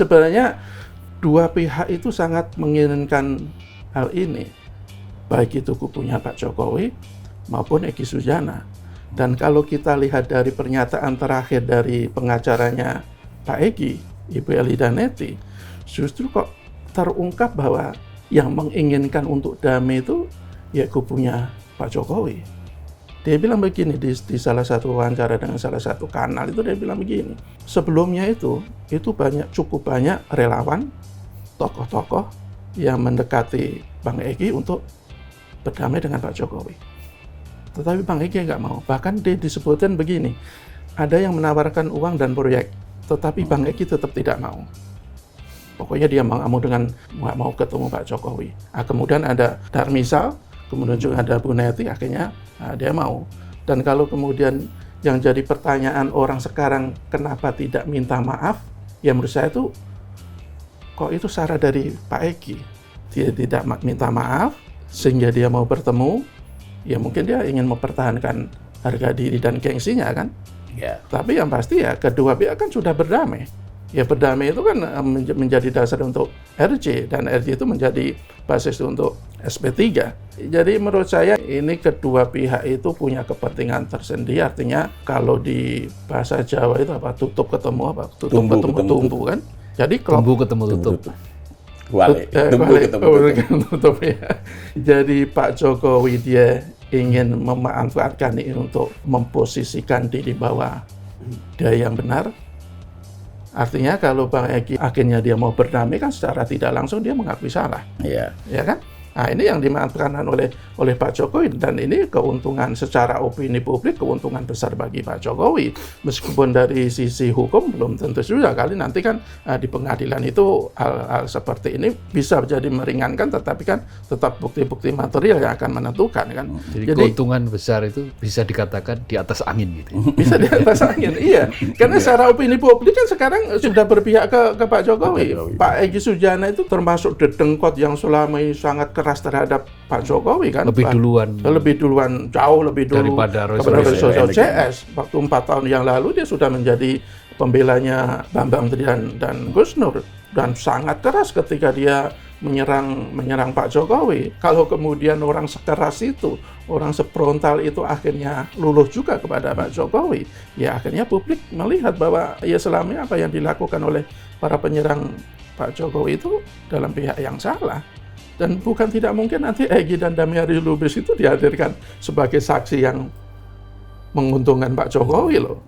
sebenarnya dua pihak itu sangat menginginkan hal ini, baik itu kubunya Pak Jokowi maupun Egy Sujana. Dan kalau kita lihat dari pernyataan terakhir dari pengacaranya Pak Egy, Ibu Elida Neti, justru kok terungkap bahwa yang menginginkan untuk damai itu ya kubunya Pak Jokowi. Dia bilang begini di salah satu wawancara dengan salah satu kanal itu, dia bilang begini, sebelumnya itu cukup banyak relawan, tokoh-tokoh yang mendekati Bang Egy untuk berdamai dengan Pak Jokowi. Tetapi Bang Egy nggak mau. Bahkan dia disebutkan begini, ada yang menawarkan uang dan proyek, tetapi Bang Egy tetap tidak mau. Pokoknya dia nggak mau ketemu Pak Jokowi. Kemudian ada Darmisal, kemudian juga ada Bu Neti, akhirnya dia mau. Dan kalau kemudian yang jadi pertanyaan orang sekarang, kenapa tidak minta maaf? Ya menurut saya itu, kok itu syarat dari Pak Egy. Dia tidak minta maaf, sehingga dia mau bertemu, ya mungkin dia ingin mempertahankan harga diri dan gengsinya kan. Yeah. Tapi yang pasti ya kedua pihak kan sudah berdamai. Ya berdamai itu kan menjadi dasar untuk RJ, dan RJ itu menjadi basis untuk SP3. Jadi menurut saya ini kedua pihak itu punya kepentingan tersendiri. Artinya kalau di bahasa Jawa itu apa? Tutup ketemu apa? Tutup ketemu tumbu kan? Jadi tumbu ketemu tutup. Tumbu ketemu tutup ya. Jadi Pak Jokowi dia ingin memanfaatkan ini untuk memposisikan diri bahwa dia yang benar. Artinya kalau Bang Egy akhirnya dia mau berdamai kan secara tidak langsung dia mengakui salah. Iya. Ya kan? Nah, ini yang dimanfaatkan oleh Pak Jokowi, dan ini keuntungan secara opini publik, keuntungan besar bagi Pak Jokowi. Meskipun dari sisi hukum belum tentu juga, kali nanti kan di pengadilan itu hal seperti ini bisa jadi meringankan, tetapi kan tetap bukti-bukti material yang akan menentukan kan. Jadi keuntungan besar itu bisa dikatakan di atas angin gitu. Bisa di atas angin, iya. Karena secara opini publik kan sekarang sudah berpihak ke Pak Jokowi. Pak Egy Sujana itu termasuk dedengkot yang selama ini sangat keras terhadap Pak Jokowi kan. Lebih duluan, jauh lebih dulu daripada Roy CS. Waktu 4 tahun yang lalu dia sudah menjadi pembelanya Bambang dan Gus Nur, dan sangat keras ketika dia menyerang Pak Jokowi. Kalau kemudian orang sekeras itu, orang seprontal itu akhirnya luluh juga kepada Pak Jokowi, ya akhirnya publik melihat bahwa ya selama ini apa yang dilakukan oleh para penyerang Pak Jokowi itu dalam pihak yang salah. Dan bukan tidak mungkin nanti Egy dan Damiari Lubis itu dihadirkan sebagai saksi yang menguntungkan Pak Jokowi loh.